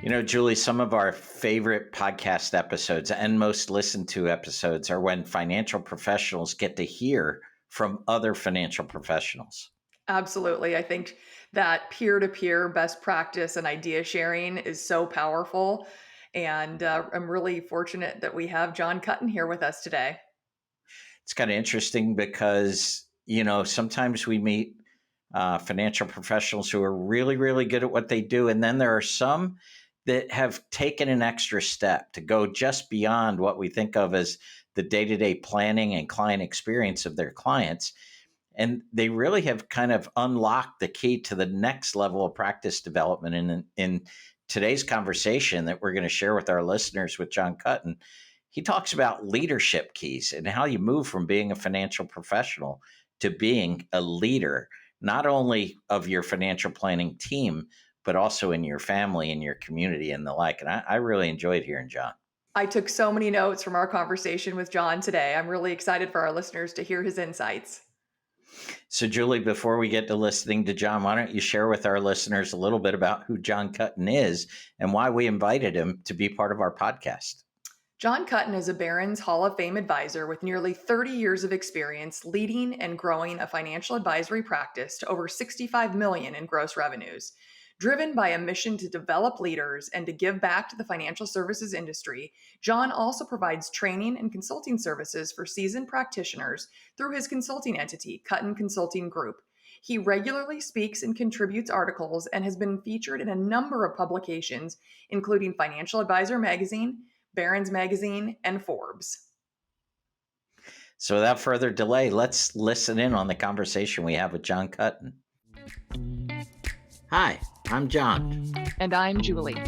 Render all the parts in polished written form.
You know, Julie, some of our favorite podcast episodes and most listened to episodes are when financial professionals get to hear from other financial professionals. Absolutely. I think that peer-to-peer best practice and idea sharing is so powerful. And I'm really fortunate that we have Jon Kuttin here with us today. It's kind of interesting because, sometimes we meet financial professionals who are really, really good at what they do. And then there are some that have taken an extra step to go just beyond what we think of as the day to day planning and client experience of their clients. And they really have kind of unlocked the key to the next level of practice development. And in today's conversation that we're going to share with our listeners with Jon Kuttin, he talks about leadership keys and how you move from being a financial professional to being a leader, not only of your financial planning team, but also in your family and your community and the like. And I really enjoyed hearing Jon. I took so many notes from our conversation with Jon today. I'm really excited for our listeners to hear his insights. So, Julie, before we get to listening to Jon, why don't you share with our listeners a little bit about who Jon Kuttin is and why we invited him to be part of our podcast? Jon Kuttin is a Barron's Hall of Fame advisor with nearly 30 years of experience leading and growing a financial advisory practice to over $65 million in gross revenues. Driven by a mission to develop leaders and to give back to the financial services industry, Jon also provides training and consulting services for seasoned practitioners through his consulting entity, Kuttin Consulting Group. He regularly speaks and contributes articles and has been featured in a number of publications, including Financial Advisor Magazine, Barron's Magazine, and Forbes. So, without further delay, let's listen in on the conversation we have with Jon Kuttin. Hi, I'm Jon. And I'm Julie.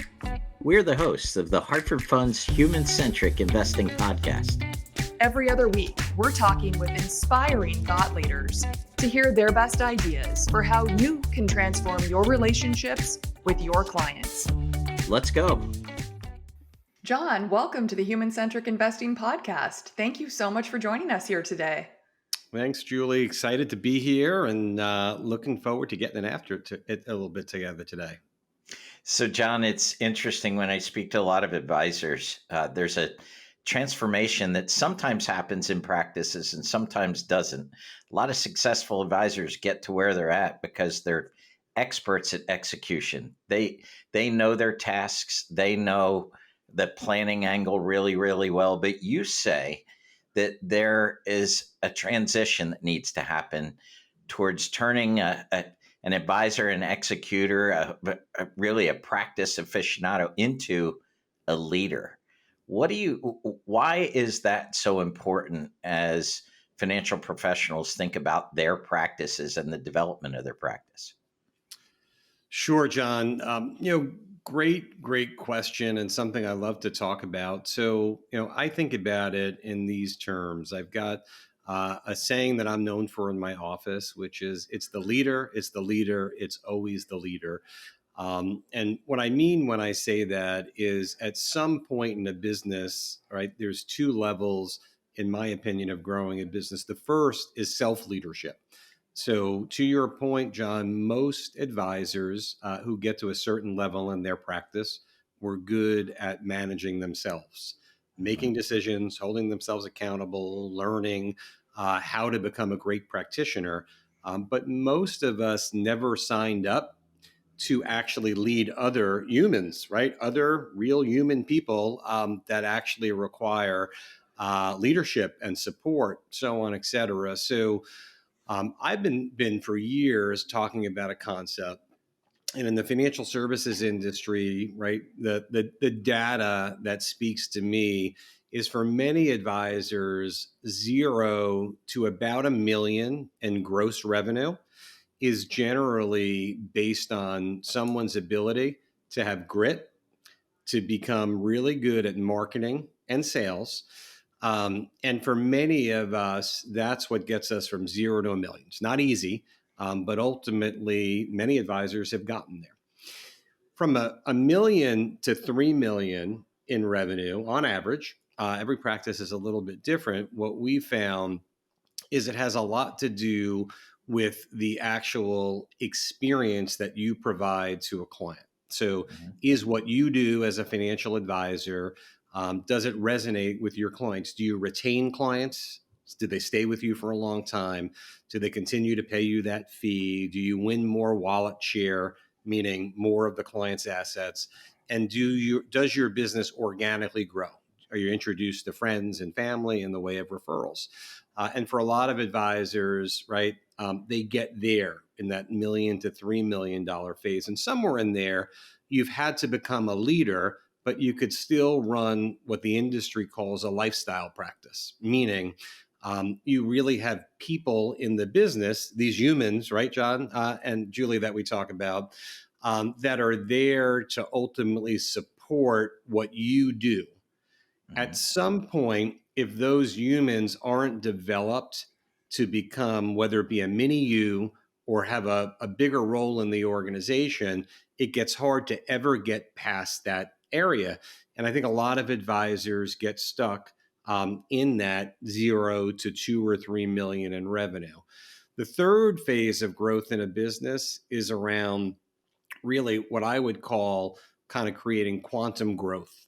We're the hosts of the Hartford Fund's Human-centric investing podcast. Every other week, we're talking with inspiring thought leaders to hear their best ideas for how you can transform your relationships with your clients. Let's go. Jon, welcome to the Human-centric investing podcast. Thank you so much for joining us here today. Thanks, Julie. Excited to be here and looking forward to getting after it a little bit together today. So, Jon, it's interesting when I speak to a lot of advisors, there's a transformation that sometimes happens in practices and sometimes doesn't. A lot of successful advisors get to where they're at because they're experts at execution. They know their tasks. They know the planning angle really, really well. But you say that there is a transition that needs to happen towards turning an advisor, an executor, really a practice aficionado into a leader. Why is that so important as financial professionals think about their practices and the development of their practice? Sure, Jon. Great question, and something I love to talk about. So, I think about it in these terms. I've got a saying that I'm known for in my office, which is it's the leader, it's always the leader. And what I mean when I say that is at some point in a business, right, there's two levels, in my opinion, of growing a business. The first is self-leadership. So to your point, Jon, most advisors who get to a certain level in their practice were good at managing themselves, making decisions, holding themselves accountable, learning how to become a great practitioner. But most of us never signed up to actually lead other humans, right? Other real human people that actually require leadership and support, so on, et cetera. So I've been for years talking about a concept, and in the financial services industry, right, the data that speaks to me is for many advisors, 0 to about $1 million in gross revenue is generally based on someone's ability to have grit, to become really good at marketing and sales. And for many of us, that's what gets us from 0 to $1 million. It's not easy, but ultimately, many advisors have gotten there. From $1 million to $3 million in revenue, on average, every practice is a little bit different. What we found is it has a lot to do with the actual experience that you provide to a client. So, Mhm. is what you do as a financial advisor, does it resonate with your clients? Do you retain clients? Do they stay with you for a long time? Do they continue to pay you that fee? Do you win more wallet share, meaning more of the client's assets? And does your business organically grow? Are you introduced to friends and family in the way of referrals? And for a lot of advisors, right, they get there in that million to $3 million phase. And somewhere in there, you've had to become a leader, but you could still run what the industry calls a lifestyle practice, meaning you really have people in the business, these humans, right, John and Julie, that we talk about, that are there to ultimately support what you do. At Mhm. some point, if those humans aren't developed to become, whether it be a mini you or have a bigger role in the organization, it gets hard to ever get past that area. And I think a lot of advisors get stuck in that 0 to 2 or 3 million in revenue. The third phase of growth in a business is around really what I would call kind of creating quantum growth,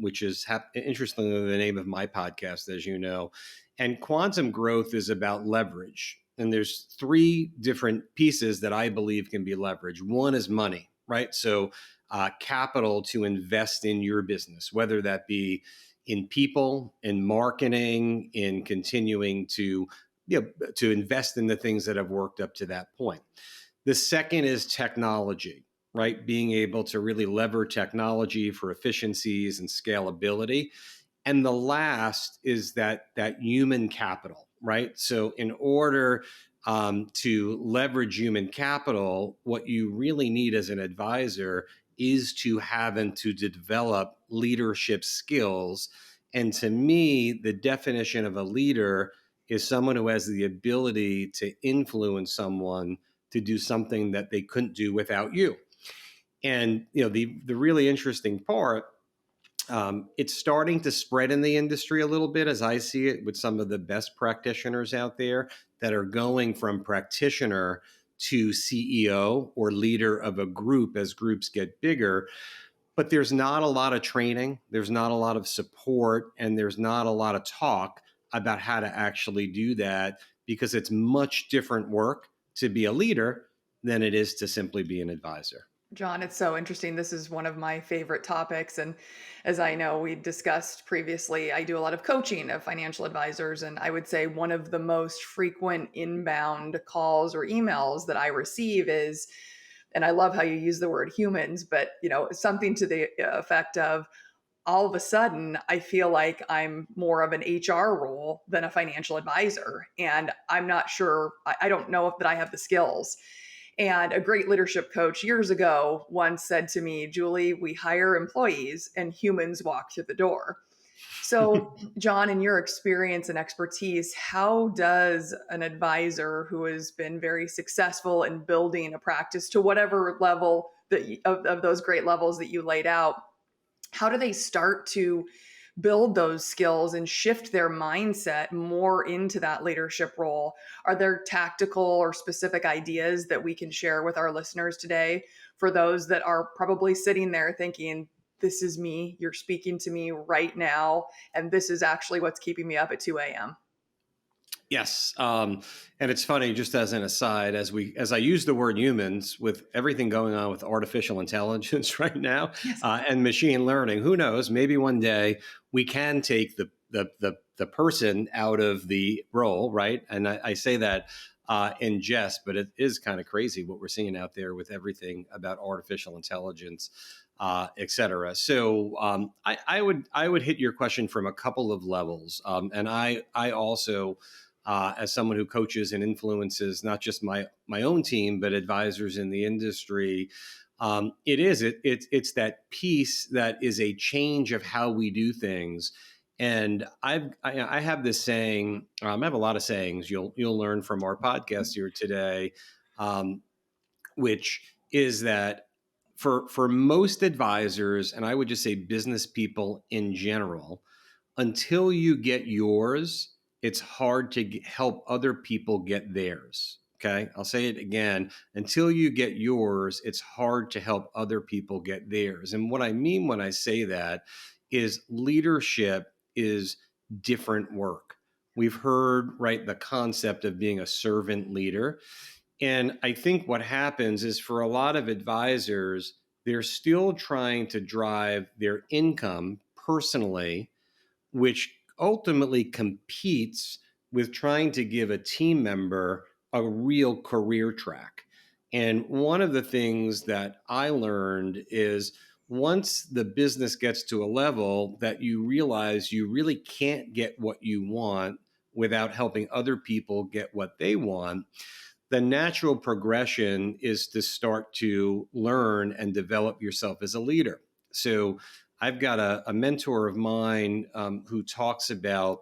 which is interestingly the name of my podcast, as you know. And quantum growth is about leverage. And there's three different pieces that I believe can be leveraged. One is money, right? So capital to invest in your business, whether that be in people, in marketing, in continuing to invest in the things that have worked up to that point. The second is technology, right? Being able to really lever technology for efficiencies and scalability. And the last is that human capital, right? So in order to leverage human capital, what you really need as an advisor is to have and to develop leadership skills. And to me, the definition of a leader is someone who has the ability to influence someone to do something that they couldn't do without you. And the really interesting part, it's starting to spread in the industry a little bit, as I see it, with some of the best practitioners out there that are going from practitioner to CEO or leader of a group as groups get bigger. But there's not a lot of training, there's not a lot of support, and there's not a lot of talk about how to actually do that, because it's much different work to be a leader than it is to simply be an advisor. John, it's so interesting. This is one of my favorite topics. And as I know, we discussed previously, I do a lot of coaching of financial advisors. And I would say one of the most frequent inbound calls or emails that I receive is, and I love how you use the word humans, but something to the effect of, all of a sudden, I feel like I'm more of an HR role than a financial advisor. And I'm not sure, I don't know if that I have the skills. And a great leadership coach years ago once said to me, Julie, we hire employees and humans walk through the door. So, John, in your experience and expertise, how does an advisor who has been very successful in building a practice to whatever level of those great levels that you laid out, how do they start to build those skills and shift their mindset more into that leadership role? Are there tactical or specific ideas that we can share with our listeners today for those that are probably sitting there thinking, this is me, you're speaking to me right now, and this is actually what's keeping me up at 2 a.m.? Yes, and it's funny. Just as an aside, as I use the word humans, with everything going on with artificial intelligence right now Yes. and machine learning, who knows? Maybe one day we can take the person out of the role, right? And I say that in jest, but it is kind of crazy what we're seeing out there with everything about artificial intelligence, et cetera. So I would hit your question from a couple of levels, and I also as someone who coaches and influences not just my own team but advisors in the industry, it's that piece that is a change of how we do things. And I have this saying. I have a lot of sayings. You'll learn from our podcast here today, um, which is that for most advisors, and I would just say business people in general, until you get yours, it's hard to help other people get theirs. Okay. I'll say it again. Until you get yours, it's hard to help other people get theirs. And what I mean when I say that is leadership is different work. We've heard, right, the concept of being a servant leader. And I think what happens is for a lot of advisors, they're still trying to drive their income personally, which ultimately competes with trying to give a team member a real career track. And one of the things that I learned is once the business gets to a level that you realize you really can't get what you want without helping other people get what they want, the natural progression is to start to learn and develop yourself as a leader. So I've got a mentor of mine who talks about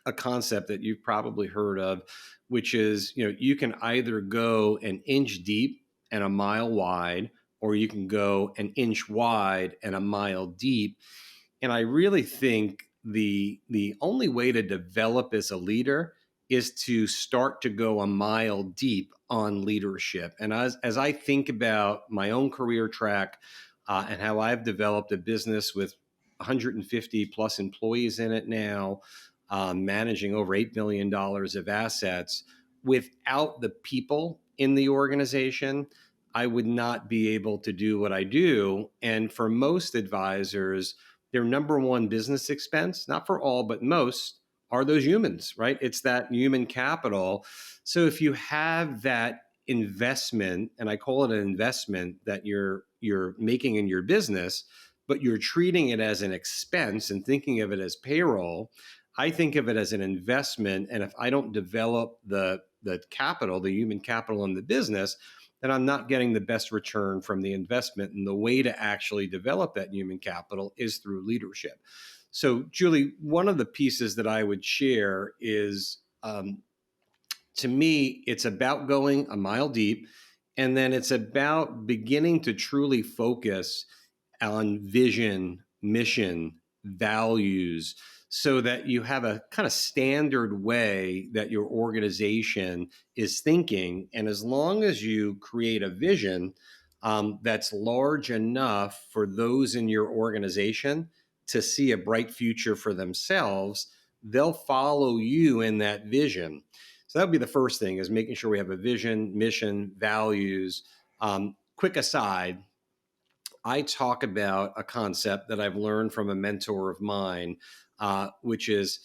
a concept that you've probably heard of, which is, you can either go an inch deep and a mile wide, or you can go an inch wide and a mile deep. And I really think the only way to develop as a leader is to start to go a mile deep on leadership. And as I think about my own career track and how I've developed a business with 150 plus employees in it now, managing over $8 billion of assets, without the people in the organization, I would not be able to do what I do. And for most advisors, their number one business expense, not for all, but most, are those humans, right? It's that human capital. So if you have that investment, and I call it an investment that you're making in your business, but you're treating it as an expense and thinking of it as payroll, I think of it as an investment. And if I don't develop the capital, the human capital in the business, then I'm not getting the best return from the investment. And the way to actually develop that human capital is through leadership. So, Julie, one of the pieces that I would share is, to me, it's about going a mile deep. And then it's about beginning to truly focus on vision, mission, values, so that you have a kind of standard way that your organization is thinking. And as long as you create a vision that's large enough for those in your organization to see a bright future for themselves, they'll follow you in that vision. So that would be the first thing, is making sure we have a vision, mission, values. Quick aside, I talk about a concept that I've learned from a mentor of mine, which is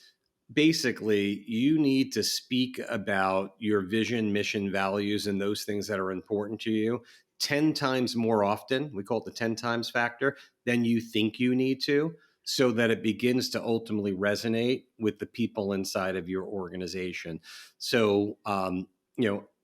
basically you need to speak about your vision, mission, values, and those things that are important to you 10 times more often. We call it the 10 times factor than you think you need to, so that it begins to ultimately resonate with the people inside of your organization. So,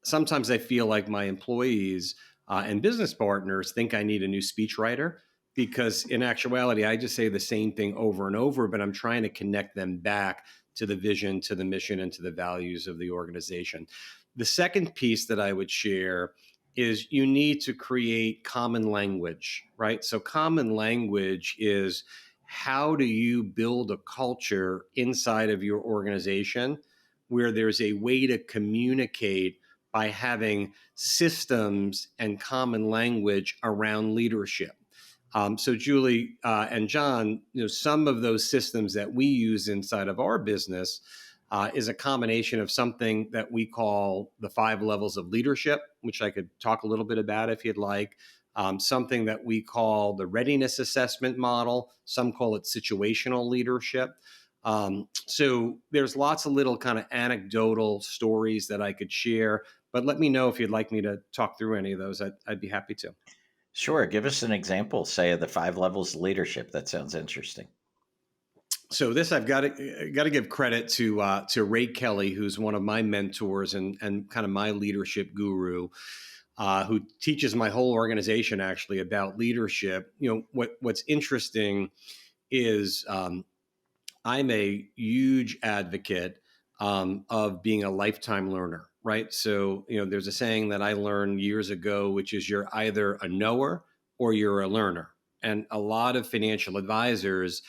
sometimes I feel like my employees and business partners think I need a new speechwriter, because in actuality, I just say the same thing over and over, but I'm trying to connect them back to the vision, to the mission, and to the values of the organization. The second piece that I would share is you need to create common language, right? So common language is, how do you build a culture inside of your organization where there's a way to communicate by having systems and common language around leadership. So Julie and John, some of those systems that we use inside of our business is a combination of something that we call the 5 levels of leadership, which I could talk a little bit about if you'd like. Something that we call the readiness assessment model. Some call it situational leadership. So there's lots of little kind of anecdotal stories that I could share, but let me know if you'd like me to talk through any of those. I'd be happy to. Sure. Give us an example, say, of the 5 levels of leadership. That sounds interesting. So this, I've got to give credit to Ray Kelly, who's one of my mentors and kind of my leadership guru, who teaches my whole organization actually about leadership. What's interesting is I'm a huge advocate of being a lifetime learner, right? So, there's a saying that I learned years ago, which is you're either a knower or you're a learner. And a lot of financial advisors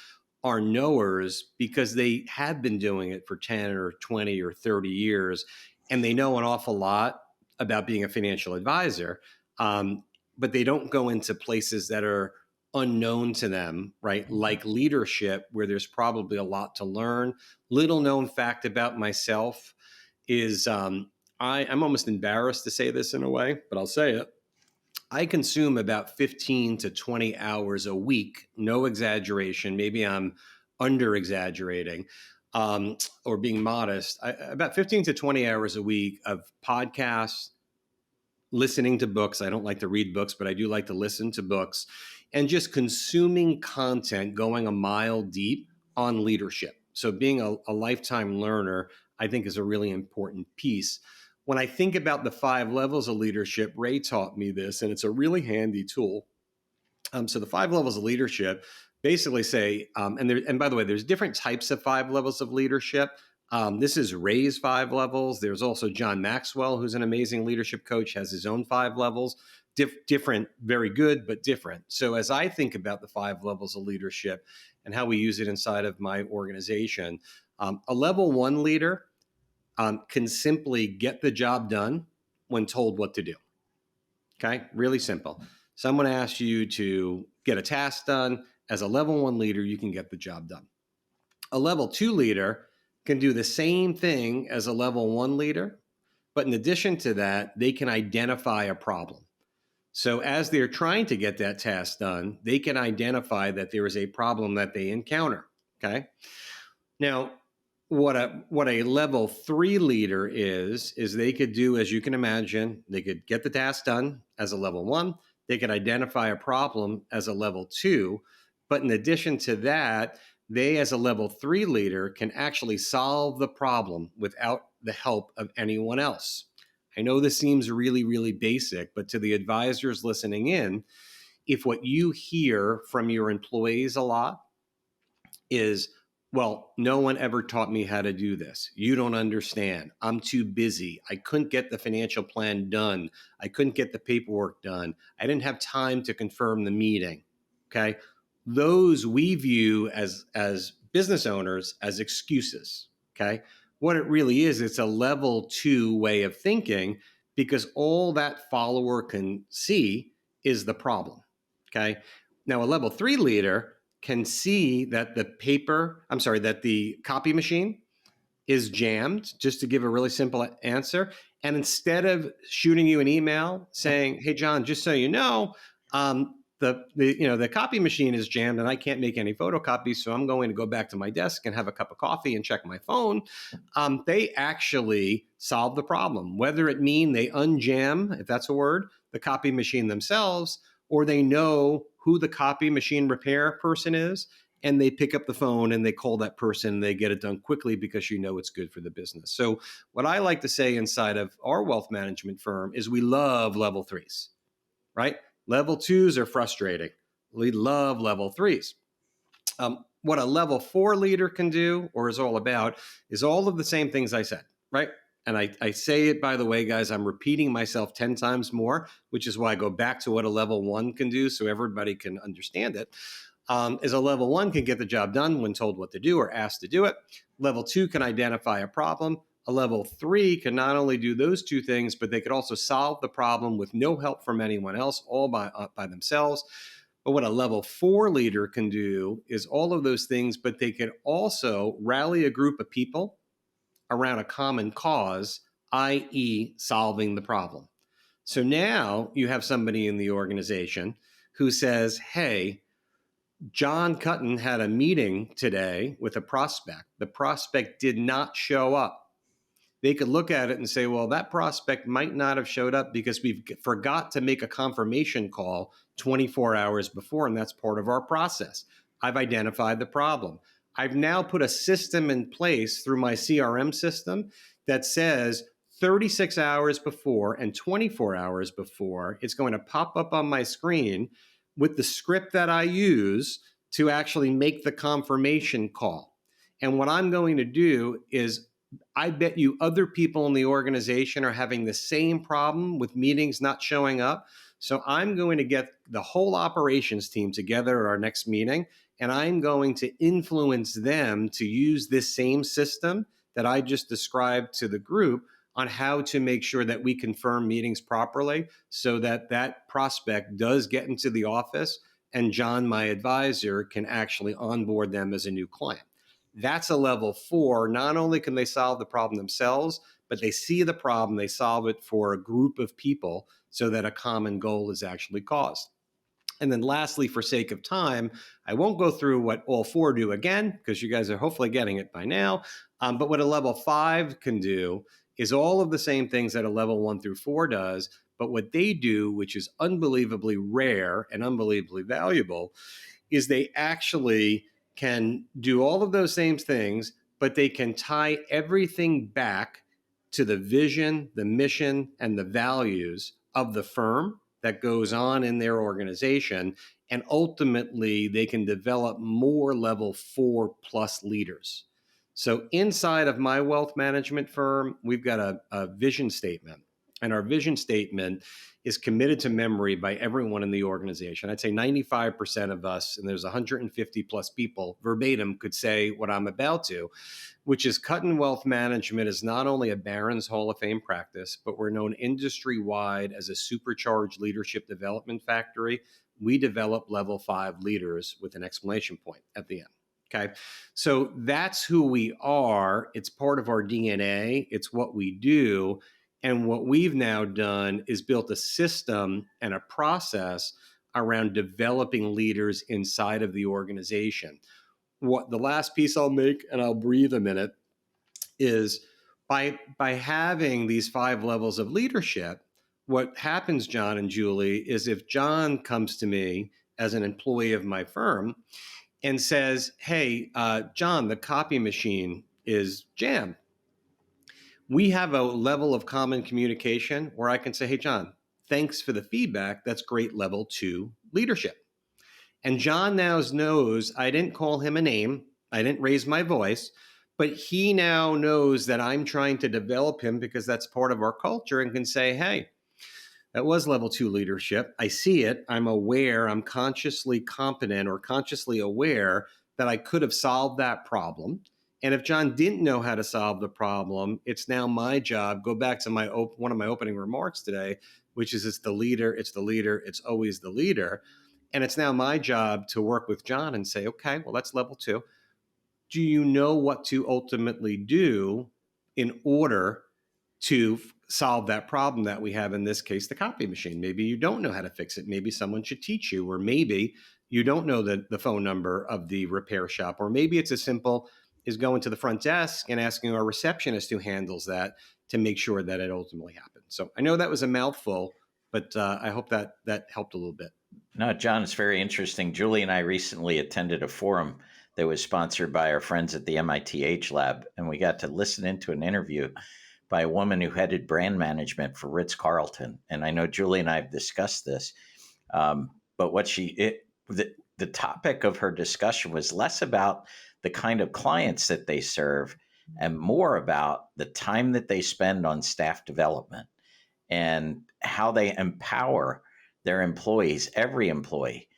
are knowers because they have been doing it for 10 or 20 or 30 years, and they know an awful lot, about being a financial advisor, but they don't go into places that are unknown to them, right? Like leadership, where there's probably a lot to learn. Little known fact about myself is I'm almost embarrassed to say this in a way, but I'll say it. I consume about 15 to 20 hours a week, no exaggeration. Maybe I'm under exaggerating or being modest. About 15 to 20 hours a week of podcasts, listening to books. I don't like to read books, but I do like to listen to books, and just consuming content going a mile deep on leadership. So being a lifetime learner, I think, is a really important piece. When I think about the 5 levels of leadership, Ray taught me this, and it's a really handy tool. So the 5 levels of leadership basically say, and by the way, there's different types of 5 levels of leadership. This is Ray's 5 levels. There's also John Maxwell, who's an amazing leadership coach, has his own 5 levels. Different, very good, but different. So as I think about the 5 levels of leadership and how we use it inside of my organization, a level 1 leader can simply get the job done when told what to do. Okay, really simple. Someone asks you to get a task done. As a level 1 leader, you can get the job done. A level 2 leader can do the same thing as a level 1 leader, but in addition to that, they can identify a problem. So as they're trying to get that task done, they can identify that there is a problem that they encounter. Okay. Now, what a level 3 leader is they could do, as you can imagine, they could get the task done as a level 1. They could identify a problem as a level 2. But in addition to that, they, as a level 3 leader, can actually solve the problem without the help of anyone else. I know this seems really, really basic, but to the advisors listening in, if what you hear from your employees a lot is, well, no one ever taught me how to do this. You don't understand. I'm too busy. I couldn't get the financial plan done. I couldn't get the paperwork done. I didn't have time to confirm the meeting. Okay. Those we view as business owners as excuses. Okay. What it really is, it's a level 2 way of thinking, because all that follower can see is the problem. Okay. Now, a level 3 leader can see that that the copy machine is jammed, just to give a really simple answer. And instead of shooting you an email saying, "Hey, John, just so you know, the copy machine is jammed and I can't make any photocopies, so I'm going to go back to my desk and have a cup of coffee and check my phone," they actually solve the problem. Whether it mean they unjam, if that's a word, the copy machine themselves, or they know who the copy machine repair person is, and they pick up the phone and they call that person and they get it done quickly because it's good for the business. So what I like to say inside of our wealth management firm is we love level 3s, right? Level 2s are frustrating. We love level 3s. What a level 4 leader can do, or is all about, is all of the same things I said, right? And I say it, by the way, guys, I'm repeating myself 10 times more, which is why I go back to what a level 1 can do so everybody can understand it. Is a level 1 can get the job done when told what to do or asked to do it. Level 2 can identify a problem. A level 3 can not only do those 2 things, but they could also solve the problem with no help from anyone else, all by themselves. But what a level 4 leader can do is all of those things, but they can also rally a group of people around a common cause, i.e., solving the problem. So now you have somebody in the organization who says, "Hey, Jon Kuttin had a meeting today with a prospect. The prospect did not show up." They could look at it and say, well, that prospect might not have showed up because we forgot to make a confirmation call 24 hours before, and that's part of our process. I've identified the problem. I've now put a system in place through my CRM system that says 36 hours before and 24 hours before, it's going to pop up on my screen with the script that I use to actually make the confirmation call. And what I'm going to do is, I bet you other people in the organization are having the same problem with meetings not showing up. So I'm going to get the whole operations team together at our next meeting, and I'm going to influence them to use this same system that I just described to the group on how to make sure that we confirm meetings properly so that that prospect does get into the office and John, my advisor, can actually onboard them as a new client. That's a level 4. Not only can they solve the problem themselves, but they see the problem, they solve it for a group of people so that a common goal is actually caused. And then lastly, for sake of time, I won't go through what all 4 do again, because you guys are hopefully getting it by now. But what a level 5 can do is all of the same things that a level 1 through 4 does. But what they do, which is unbelievably rare and unbelievably valuable, is they actually can do all of those same things, but they can tie everything back to the vision, the mission, and the values of the firm that goes on in their organization. And ultimately, they can develop more level 4 plus leaders. So inside of my wealth management firm, we've got a vision statement. And our vision statement is committed to memory by everyone in the organization. I'd say 95% of us, and there's 150 plus people verbatim, could say what I'm about to, which is Kuttin Wealth Management is not only a Barron's Hall of Fame practice, but we're known industry-wide as a supercharged leadership development factory. We develop level 5 leaders with an exclamation point at the end. Okay. So that's who we are. It's part of our DNA. It's what we do. And what we've now done is built a system and a process around developing leaders inside of the organization. What the last piece I'll make, and I'll breathe a minute, is by having these 5 levels of leadership, what happens, John and Julie, is if John comes to me as an employee of my firm and says, hey, John, the copy machine is jammed. We have a level of common communication where I can say, hey, John, thanks for the feedback. That's great level 2 leadership. And John now knows I didn't call him a name. I didn't raise my voice, but he now knows that I'm trying to develop him because that's part of our culture and can say, hey, that was level 2 leadership. I see it. I'm aware. I'm consciously competent or consciously aware that I could have solved that problem. And if John didn't know how to solve the problem, it's now my job. Go back to one of my opening remarks today, which is it's the leader, it's always the leader. And it's now my job to work with John and say, okay, well, that's level 2. Do you know what to ultimately do in order to solve that problem that we have, in this case, the copy machine? Maybe you don't know how to fix it. Maybe someone should teach you, or maybe you don't know the phone number of the repair shop, or maybe it's as simple as going to the front desk and asking our receptionist who handles that to make sure that it ultimately happens. So I know that was a mouthful, but I hope that helped a little bit. No, John, it's very interesting. Julie and I recently attended a forum that was sponsored by our friends at the MIT Age Lab, and we got to listen into an interview by a woman who headed brand management for Ritz-Carlton. And I know Julie and I have discussed this, but the topic of her discussion was less about the kind of clients that they serve and more about the time that they spend on staff development and how they empower their employees, every employee,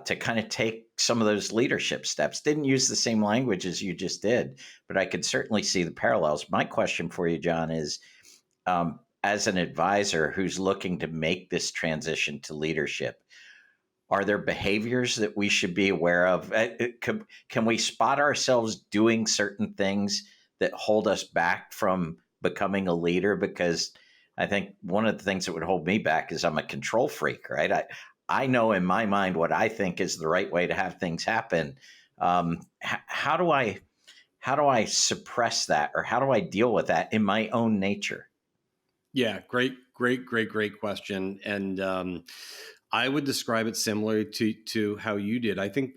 to kind of take some of those leadership steps. Didn't use the same language as you just did, but I could certainly see the parallels. My question for you, John, is as an advisor who's looking to make this transition to leadership, are there behaviors that we should be aware of? Can we spot ourselves doing certain things that hold us back from becoming a leader? Because I think one of the things that would hold me back is I'm a control freak, right? I know in my mind what I think is the right way to have things happen. How do I suppress that, or how do I deal with that in my own nature? Yeah, great question. And I would describe it similar to how you did. I think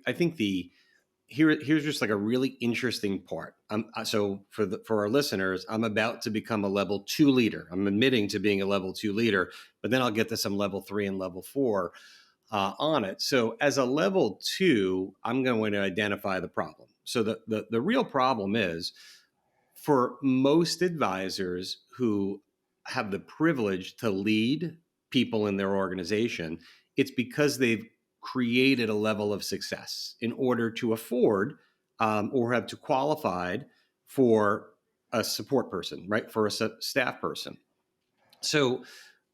here's just like a really interesting part. So for our listeners, I'm about to become a level 2 leader. I'm admitting to being a level 2 leader, but then I'll get to some level 3 and level 4 on it. So as a level 2, I'm going to identify the problem. So the real problem is, for most advisors who have the privilege to lead people in their organization, it's because they've created a level of success in order to afford or have to qualified for a support person, right? For a staff person. So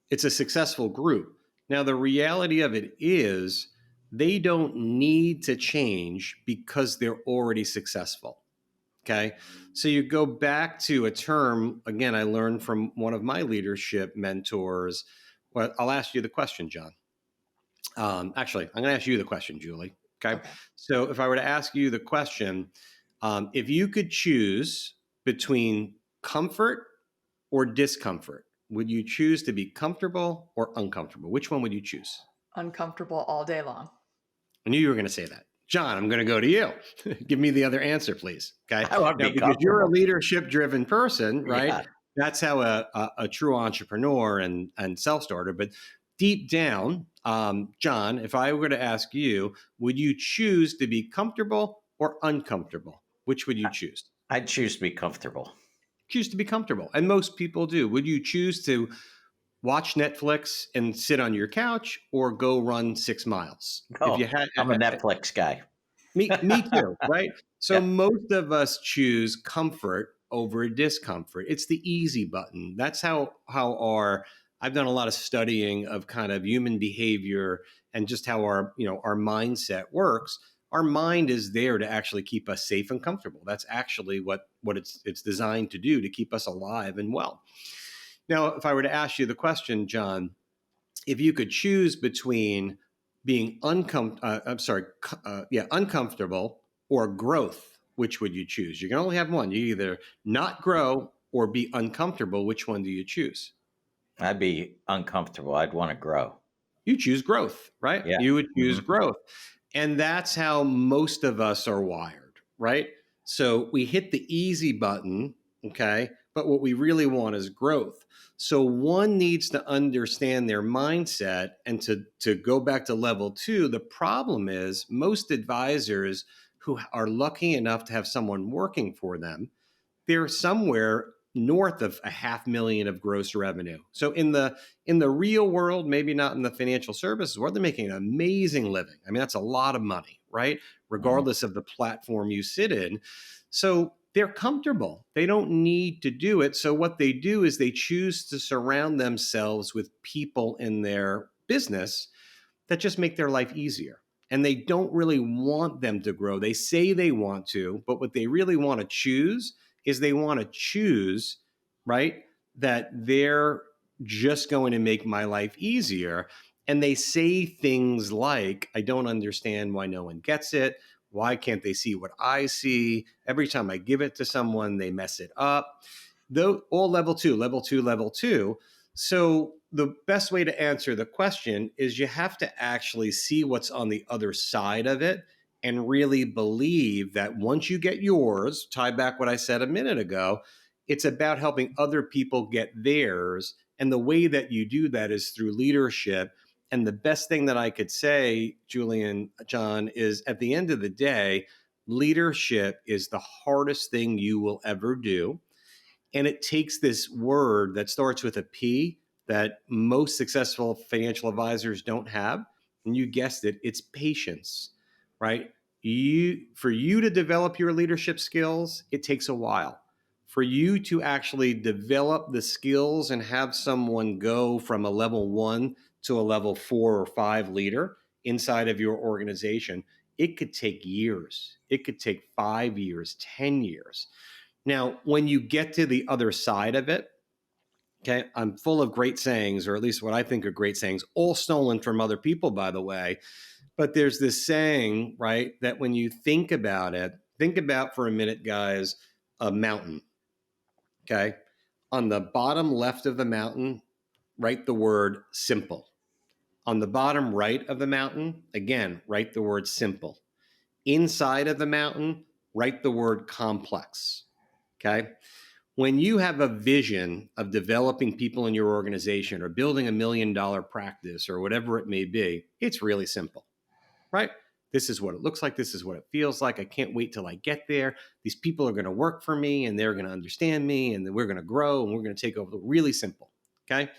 it's a successful group. Now, the reality of it is they don't need to change because they're already successful. Okay. So you go back to a term, again, I learned from one of my leadership mentors. Well, I'll ask you the question, John. Actually, I'm going to ask you the question, Julie. Okay. Okay. So if I were to ask you the question, if you could choose between comfort or discomfort, would you choose to be comfortable or uncomfortable? Which one would you choose? Uncomfortable all day long. I knew you were going to say that. John, I'm going to go to you. Give me the other answer, please. Okay. I want to Now, be because you're a comfortable. leadership driven person, right? Yeah. That's how a true entrepreneur and self-starter. But deep down, John, if I were to ask you, would you choose to be comfortable or uncomfortable? Which would you choose? I'd choose to be comfortable. Choose to be comfortable. And most people do. Would you choose to watch Netflix and sit on your couch or go run 6 miles? If you Oh, had, I'm a Netflix guy. me too, right? So Yeah. most of us choose comfort over discomfort. It's the easy button. That's how our I've done a lot of studying of kind of human behavior and just how our mindset works. Our mind is there to actually keep us safe and comfortable. That's actually what it's designed to do, to keep us alive and well. Now, if I were to ask you the question, John, if you could choose between being uncomfortable or growth, which would you choose? You can only have one. You either not grow or be uncomfortable. Which one do you choose? I'd be uncomfortable. I'd want to grow. You choose growth, right? Yeah. You would choose Hmm. growth. And that's how most of us are wired, right? So we hit the easy button, okay? But what we really want is growth. So one needs to understand their mindset. And to go back to level 2, the problem is most advisors who are lucky enough to have someone working for them, they're somewhere north of $500,000 of gross revenue. So in the real world, maybe not in the financial services world, they're making an amazing living. I mean, that's a lot of money, right? Hmm. Regardless of the platform you sit in. So they're comfortable. They don't need to do it. So what they do is they choose to surround themselves with people in their business that just make their life easier. And they don't really want them to grow. They say they want to, but what they really want to choose is they want to choose, right? That they're just going to make my life easier. And they say things like, I don't understand why no one gets it. Why can't they see what I see? Every time I give it to someone, they mess it up. Though all level 2, level 2, level 2. So the best way to answer the question is you have to actually see what's on the other side of it and really believe that once you get yours, tie back what I said a minute ago, it's about helping other people get theirs. And the way that you do that is through leadership. And the best thing that I could say, Julian, John, is at the end of the day, leadership is the hardest thing you will ever do. And it takes this word that starts with a P that most successful financial advisors don't have. And you guessed it, it's patience, right? For you to develop your leadership skills, it takes a while. For you to actually develop the skills and have someone go from a level 1 to a level 4 or 5 leader inside of your organization, it could take years. It could take 5 years, 10 years. Now, when you get to the other side of it, okay, I'm full of great sayings, or at least what I think are great sayings, all stolen from other people, by the way. But there's this saying, right, that when you think about it, think about for a minute, guys, a mountain, okay? On the bottom left of the mountain, write the word simple. On the bottom right of the mountain, again, write the word simple. Inside of the mountain, write the word complex, okay? When you have a vision of developing people in your organization or building $1 million practice or whatever it may be, it's really simple, right? This is what it looks like. This is what it feels like. I can't wait till I get there. These people are going to work for me and they're going to understand me and then we're going to grow and we're going to take over. Really simple, okay?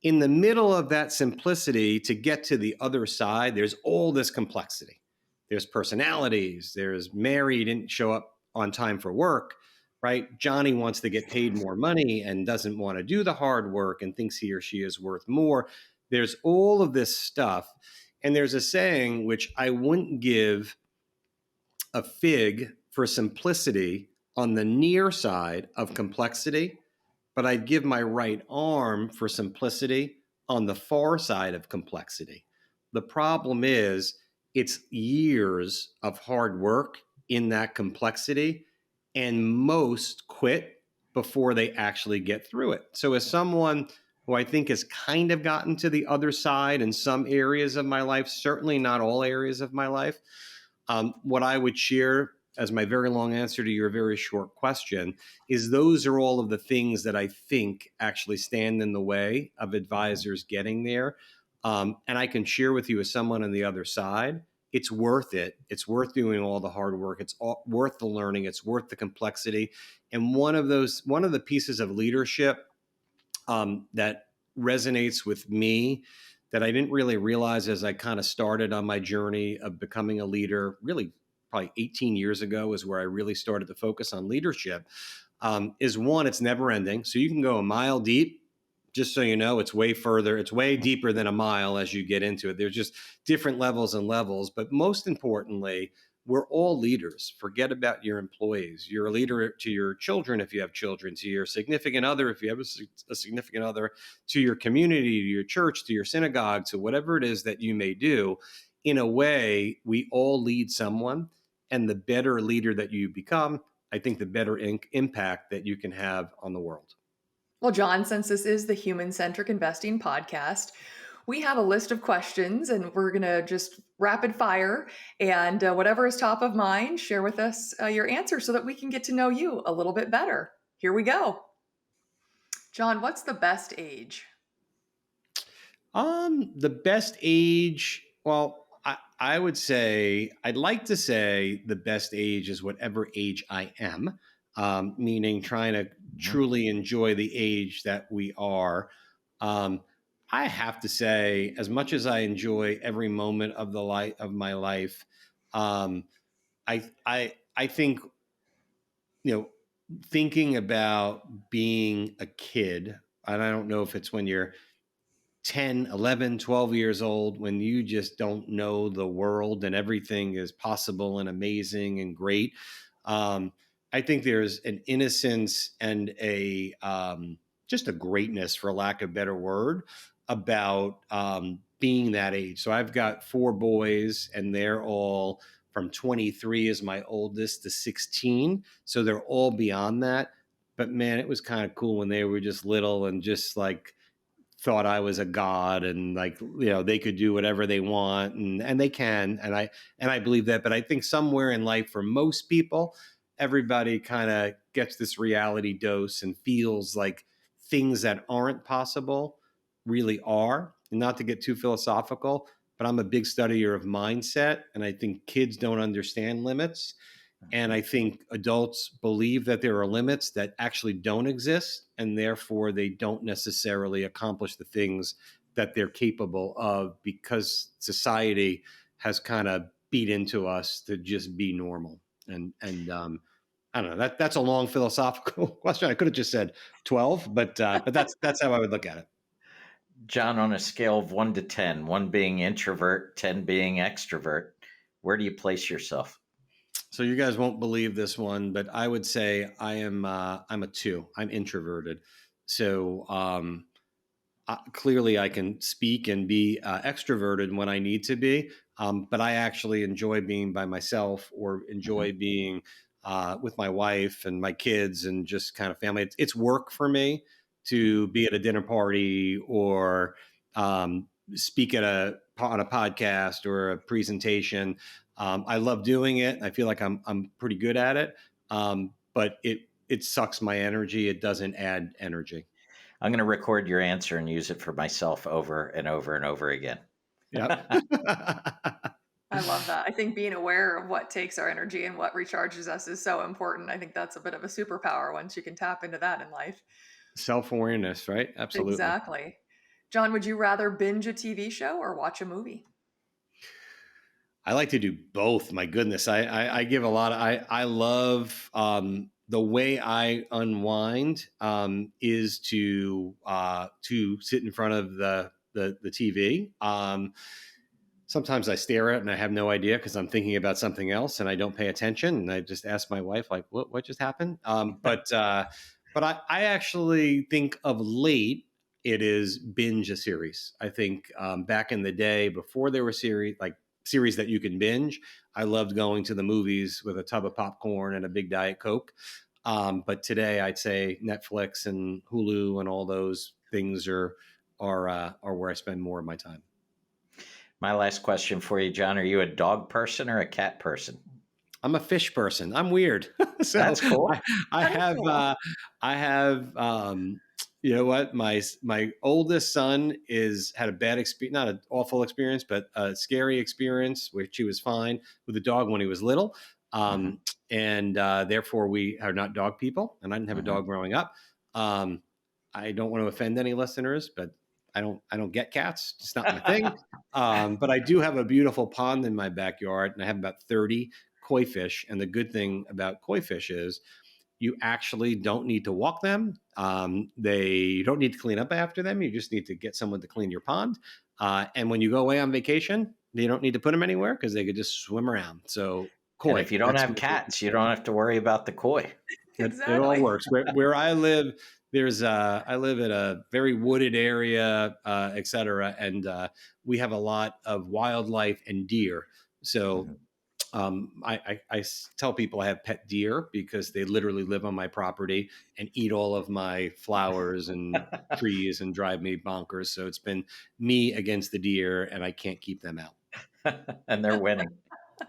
In the middle of that simplicity, to get to the other side, there's all this complexity. There's personalities. There's Mary didn't show up on time for work. right? Johnny wants to get paid more money and doesn't want to do the hard work and thinks he or she is worth more. There's all of this stuff. And there's a saying, which I wouldn't give a fig for simplicity on the near side of complexity, but I'd give my right arm for simplicity on the far side of complexity. The problem is it's years of hard work in that complexity, and most quit before they actually get through it. So, as someone who I think has kind of gotten to the other side in some areas of my life, certainly not all areas of my life, what I would share as my very long answer to your very short question is those are all of the things that I think actually stand in the way of advisors getting there. And I can share with you as someone on the other side, it's worth it. It's worth doing all the hard work. It's worth the learning. It's worth the complexity. And one of the pieces of leadership that resonates with me that I didn't really realize as I kind of started on my journey of becoming a leader, really probably 18 years ago is where I really started to focus on leadership, is one, it's never ending. So you can go a mile deep. Just so you know, it's way further, it's way deeper than a mile as you get into it. There's just different levels and levels. But most importantly, we're all leaders. Forget about your employees. You're a leader to your children if you have children, to your significant other if you have a significant other, to your community, to your church, to your synagogue, to whatever it is that you may do. In a way, we all lead someone. And the better leader that you become, I think the better impact that you can have on the world. Well, John, since this is the Human-centric investing podcast, we have a list of questions and we're going to just rapid fire and whatever is top of mind, share with us your answer so that we can get to know you a little bit better. Here we go. John, what's the best age? The best age, well, I would say, I'd like to say the best age is whatever age I am, meaning trying to truly enjoy the age that we are. Um, I have to say, as much as I enjoy every moment of the life of my life, um, I think, thinking about being a kid, and I don't know if it's when you're 10, 11, 12 years old, when you just don't know the world and everything is possible and amazing and great. I think there's an innocence and just a greatness, for lack of a better word, about being that age. So I've got 4 boys, and they're all from 23 is my oldest to 16. So they're all beyond that. But man, it was kind of cool when they were just little and just like thought I was a god, and like, they could do whatever they want, and they can, and I believe that. But I think somewhere in life, for most people, everybody kind of gets this reality dose and feels like things that aren't possible really are. And not to get too philosophical, but I'm a big studier of mindset, and I think kids don't understand limits. And I think adults believe that there are limits that actually don't exist, and therefore they don't necessarily accomplish the things that they're capable of because society has kind of beat into us to just be normal. And I don't know. That's a long philosophical question. I could have just said 12, but that's how I would look at it. John, on a scale of 1 to 10, 1 being introvert, 10 being extrovert, where do you place yourself? So you guys won't believe this one, but I would say I'm a 2. I'm introverted. So clearly I can speak and be extroverted when I need to be, but I actually enjoy being by myself, or enjoy being with my wife and my kids and just kind of family. It's work for me to be at a dinner party or speak on a podcast or a presentation. I love doing it. I feel like I'm pretty good at it, but it sucks my energy. It doesn't add energy. I'm going to record your answer and use it for myself over and over and over again. Yep. I love that. I think being aware of what takes our energy and what recharges us is so important. I think that's a bit of a superpower once you can tap into that in life. Self-awareness, right? Absolutely. Exactly. John, would you rather binge a TV show or watch a movie? I like to do both. My goodness, I give a lot of. I love the way I unwind is to sit in front of the TV. Sometimes I stare at it and I have no idea because I'm thinking about something else and I don't pay attention. And I just ask my wife, like, what just happened? But I actually think of late, it is binge a series. I think back in the day, before there were series that you can binge, I loved going to the movies with a tub of popcorn and a big Diet Coke. But today, I'd say Netflix and Hulu and all those things are where I spend more of my time. My last question for you, Jon, are you a dog person or a cat person? I'm a fish person. I'm weird. So That's cool. I have, you know what? My oldest son had a bad experience, not an awful experience, but a scary experience, which he was fine with the dog when he was little. And therefore we are not dog people. And I didn't have a dog growing up. I don't want to offend any listeners, but I don't get cats. It's not my thing. But I do have a beautiful pond in my backyard, and I have about 30 koi fish. And the good thing about koi fish is you actually don't need to walk them. You don't need to clean up after them. You just need to get someone to clean your pond. And when you go away on vacation, you don't need to put them anywhere because they could just swim around. So koi. And if you don't have cats, you don't have to worry about the koi. Exactly. It all works. Where I live, I live in a very wooded area, et cetera. And we have a lot of wildlife and deer. So I tell people I have pet deer because they literally live on my property and eat all of my flowers and trees and drive me bonkers. So it's been me against the deer, and I can't keep them out. And they're winning.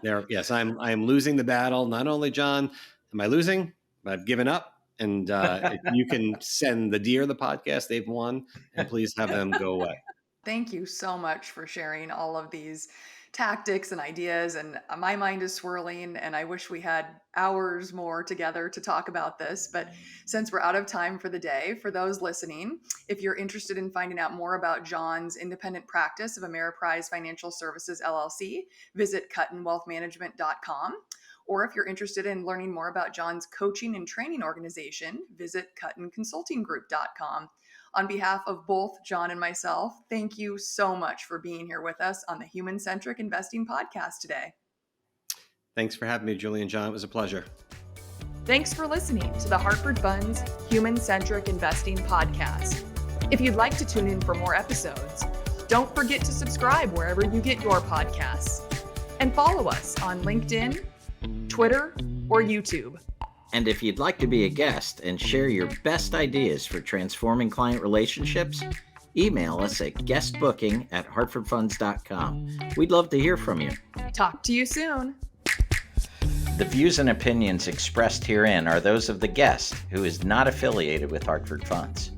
Yes, I'm losing the battle. Not only, Jon, am I losing, but I've given up. And if you can send the deer the podcast, they've won, and please have them go away. Thank you so much for sharing all of these tactics and ideas. And my mind is swirling, and I wish we had hours more together to talk about this. But since we're out of time for the day, for those listening, if you're interested in finding out more about Jon's independent practice of Ameriprise Financial Services LLC, visit KuttinWealthManagement.com. Or if you're interested in learning more about Jon's coaching and training organization, visit KuttinConsultingGroup.com. On behalf of both Jon and myself, thank you so much for being here with us on the Human-centric Investing Podcast today. Thanks for having me, Julie and Jon. It was a pleasure. Thanks for listening to the Hartford Funds Human-centric Investing Podcast. If you'd like to tune in for more episodes, don't forget to subscribe wherever you get your podcasts. And follow us on LinkedIn, Twitter, or YouTube. And if you'd like to be a guest and share your best ideas for transforming client relationships, email us at guestbooking@hartfordfunds.com. We'd love to hear from you. Talk to you soon. The views and opinions expressed herein are those of the guest, who is not affiliated with Hartford Funds.